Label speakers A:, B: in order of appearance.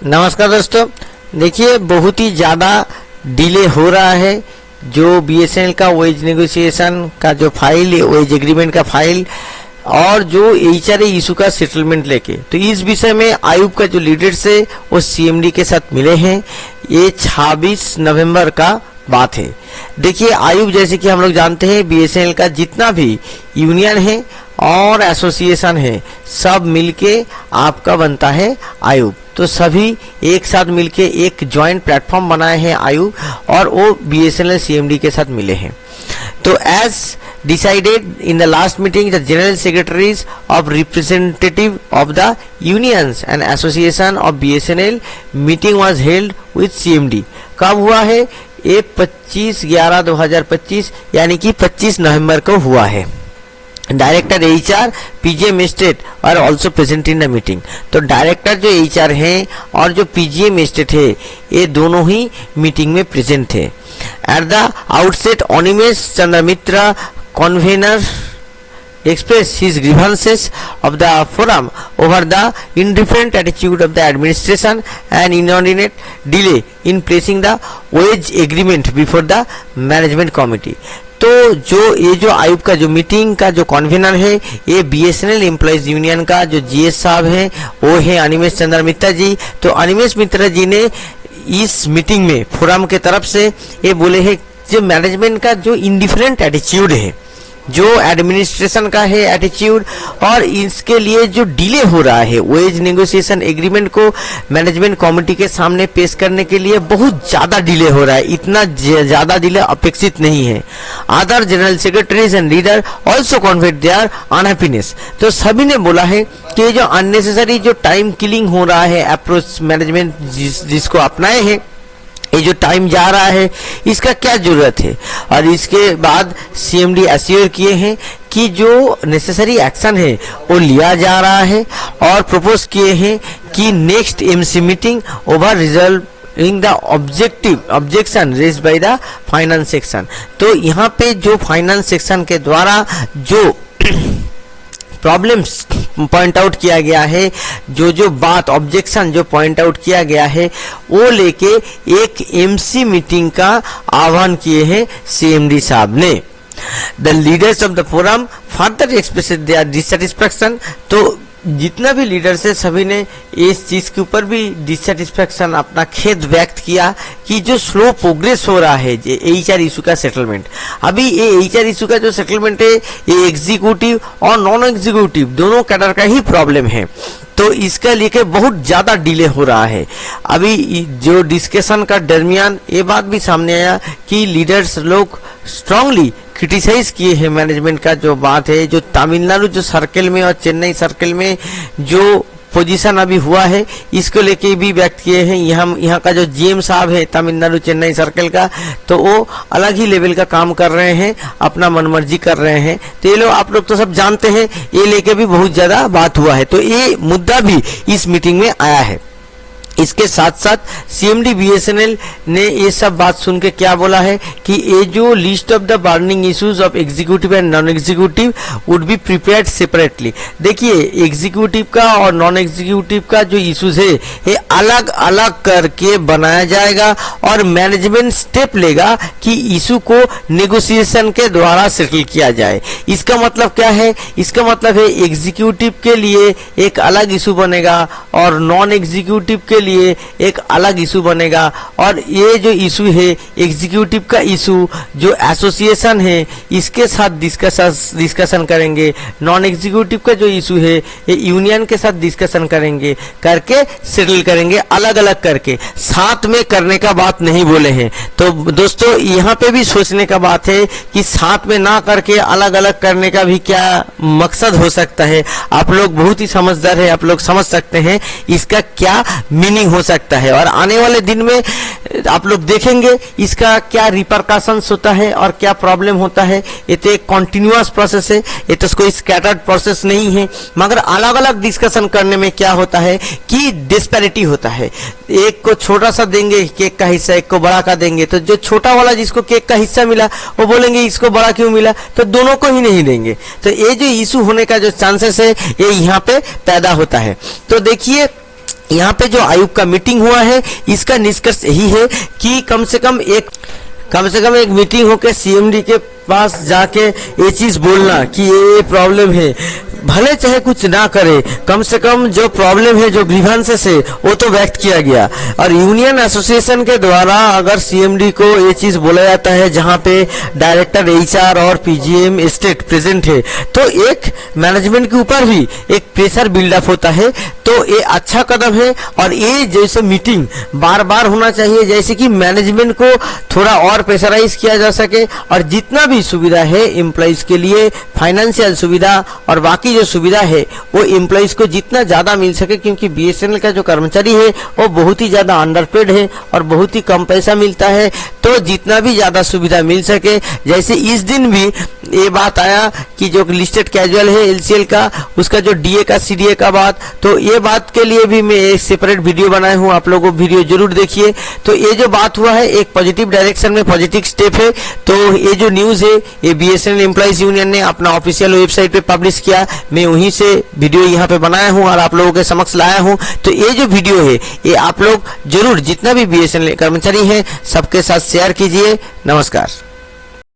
A: नमस्कार दोस्तों, देखिए बहुत ही ज़्यादा डिले हो रहा है जो बीएसएनएल का वेज नेगोशिएशन का जो फाइल, वेज एग्रीमेंट का फाइल और जो एचआरए इशू का सेटलमेंट लेके। तो इस विषय में आयुब का जो लीडर्स है वो सीएमडी के साथ मिले हैं। ये 26 नवंबर का बात है। देखिए आयुब, जैसे कि हम लोग जानते हैं बीएसएनएल का जितना भी यूनियन है और एसोसिएशन है सब मिलके आपका बनता है आयुब। तो सभी एक साथ मिलके एक जॉइंट प्लेटफॉर्म बनाए हैं आयुब, और वो बीएसएनएल सीएमडी के साथ मिले हैं। तो as decided in the last meeting, the general secretaries of representative of the unions and association of BSNL meeting was held with CMD। कब हुआ है? ये 25/11/2025 यानी कि 25 नवंबर को हुआ है। डायरेक्टर एचआर पीजीएम एस्टेट और also present in the meeting. तो डायरेक्टर जो एचआर हैं और जो पीजीएम एस्टेट है ये दोनों ही मीटिंग में प्रेजेंट थे। At the outset Animesh Chandra Mitra convener expressed his grievances of the forum over the indifferent attitude of the administration and inordinate delay in placing the wage agreement before the management committee। तो जो आयुब का जो meeting का जो convener है ये BSNL employees union का जो जीएस साहब हैं वो है अनिमेश चंद्र मित्रा जी। तो अनिमेश मित्रा जी ने इस मीटिंग में फोरम के तरफ से ये बोले हैं जो मैनेजमेंट का जो इंडिफरेंट एटीट्यूड है, जो एडमिनिस्ट्रेशन का है एटीट्यूड, और इसके लिए जो डिले हो रहा है वेज नेगोशिएशन एग्रीमेंट को मैनेजमेंट कमेटी के सामने पेश करने के लिए बहुत ज़्यादा डिले हो रहा है। इतना ज़्यादा डिले अपेक्षित नहीं है। Other general secretaries and leader also conveyed their unhappiness. तो सभी ने बोला है कि जो अननेसेसरी जो टाइम किलिंग हो रहा है अप्रोच मैनेजमेंट जिसको अपनाए हैं, ये जो टाइम जा रहा है इसका क्या जरूरत है। और इसके बाद सीएमडी एश्योर किए हैं कि जो नेसेसरी एक्शन है वो लिया जा रहा है, और प्रपोज किए हैं कि next MC meeting over resolving the objection raised by the finance section. तो यहाँ पे जो फाइनेंस सेक्शन के द्वारा जो प्रॉब्लम्स पॉइंट आउट किया गया है, जो बात ऑब्जेक्शन जो पॉइंट आउट किया गया है वो लेके एक एमसी मीटिंग का आह्वान किए हैं सीएमडी साहब ने। The leaders of the forum further express their dissatisfaction. तो जितना भी लीडर्स है सभी ने इस चीज के ऊपर भी डिससेटिस्फैक्शन अपना खेद व्यक्त किया कि जो स्लो प्रोग्रेस हो रहा है एचआर इशू का सेटलमेंट। अभी ये एचआर इशू का जो सेटलमेंट है ये एग्जीक्यूटिव और नॉन एग्जीक्यूटिव दोनों कैडर का ही प्रॉब्लम है। तो इसका लेके बहुत ज़्यादा डिले हो रहा है। अभी जो डिस्कशन का दरमियान ये बात भी सामने आया कि लीडर्स लोग स्ट्रांगली क्रिटिसाइज किए हैं मैनेजमेंट का जो बात है, जो तमिलनाडु जो सर्कल में और चेन्नई सर्कल में जो पोजीशन अभी हुआ है इसको लेके भी व्यक्त किए हैं। यहाँ का जो जीएम साहब है तमिलनाडु चेन्नई सर्कल का, तो वो अलग ही लेवल का काम कर रहे हैं, अपना मनमर्जी कर रहे हैं। तो ये लोग आप लोग तो सब जानते हैं, ये लेके भी बहुत ज़्यादा बात हुआ है। तो ये मुद्दा भी इस मीटिंग में आया है। इसके साथ साथ सीएमडी बीएसएनएल ने ये सब बात सुन के क्या बोला है कि ये जो list of the burning issues of executive and non executive would be prepared separately. देखिए एग्जीक्यूटिव का और नॉन एग्जीक्यूटिव का जो इश्यूज है ये अलग अलग करके बनाया जाएगा, और मैनेजमेंट स्टेप लेगा कि इशू को नेगोशिएशन के द्वारा सेटल किया जाए। इसका मतलब क्या है? इसका मतलब है एग्जीक्यूटिव के लिए एक अलग इशू बनेगा और नॉन एग्जीक्यूटिव के लिए एक अलग इशू बनेगा। और ये जो इशू है एग्जीक्यूटिव का इशू जो एसोसिएशन है इसके साथ डिस्कशन करेंगे, नॉन एग्जीक्यूटिव का जो इशू है ये यूनियन के साथ डिस्कशन करेंगे, करके सेटल करेंगे अलग अलग करके, साथ में करने का बात नहीं बोले हैं। तो दोस्तों यहाँ पे भी सोचने का बात है कि साथ में ना करके अलग अलग करने का भी क्या मकसद हो सकता है। आप लोग बहुत ही समझदार है, आप लोग समझ सकते हैं इसका क्या मीनिंग हो सकता है, और आने वाले दिन में आप लोग देखेंगे इसका क्या रिपरकशंस होता है और क्या प्रॉब्लम होता है। ये तो एक कॉन्टिन्यूअस प्रोसेस है, ये तो कोई स्कैटर्ड प्रोसेस नहीं है, मगर अलग अलग डिस्कशन करने में क्या होता है कि डिस्पैरिटी होता है। एक को छोटा सा देंगे केक का हिस्सा, एक को बड़ा का देंगे, तो जो छोटा वाला जिसको केक का हिस्सा मिला वो बोलेंगे इसको बड़ा क्यों मिला, तो दोनों को ही नहीं देंगे। तो ये जो इशू होने का जो चांसेस है ये यहाँ पे पैदा होता है। तो देखिए यहाँ पे जो आयोग का मीटिंग हुआ है इसका निष्कर्ष यही है कि कम से कम एक मीटिंग होकर सीएमडी के पास जाके ये चीज बोलना कि ये प्रॉब्लम है, भले चाहे कुछ ना करे, कम से कम जो प्रॉब्लम है, जो ग्रीवांसेस है, वो तो व्यक्त किया गया। और यूनियन एसोसिएशन के द्वारा अगर सीएमडी को ये चीज बोला जाता है जहां पे डायरेक्टर एचआर और पीजीएम स्टेट प्रेजेंट है, तो एक मैनेजमेंट के ऊपर भी एक प्रेशर बिल्डअप होता है। तो ये अच्छा कदम है और ये जैसे मीटिंग बार बार होना चाहिए, जैसे कि मैनेजमेंट को थोड़ा और प्रेशराइज किया जा सके और जितना भी सुविधा है एम्प्लॉइज के लिए, फाइनेंशियल सुविधा और बाकी जो सुविधा है वो एम्प्लॉइज को जितना ज्यादा मिल सके, क्योंकि बीएसएनएल का जो कर्मचारी है वो बहुत ही ज्यादा अंडरपेड है और बहुत ही कम पैसा मिलता है। तो जितना भी ज्यादा सुविधा मिल सके, जैसे इस दिन भी ये बात आया कि जो लिस्टेड कैजुअल है एलसीएल का, उसका जो डीए का सीडीए का बात, तो ये बात के लिए भी मैं एक सेपरेट वीडियो बनाया हूँ, आप लोगों को वीडियो जरूर देखिए। तो ये जो बात हुआ है एक पॉजिटिव डायरेक्शन में पॉजिटिव स्टेप है। तो ये जो न्यूज है ये बीएसएनएल एम्प्लॉइज यूनियन ने अपना ऑफिशियल वेबसाइट पे पब्लिश किया, मैं वहीं से वीडियो यहाँ पे बनाया हूँ और आप लोगों के समक्ष लाया हूँ। तो ये जो वीडियो है ये आप लोग जरूर जितना भी बीएसएनएल कर्मचारी हैं सबके साथ शेयर कीजिए। नमस्कार।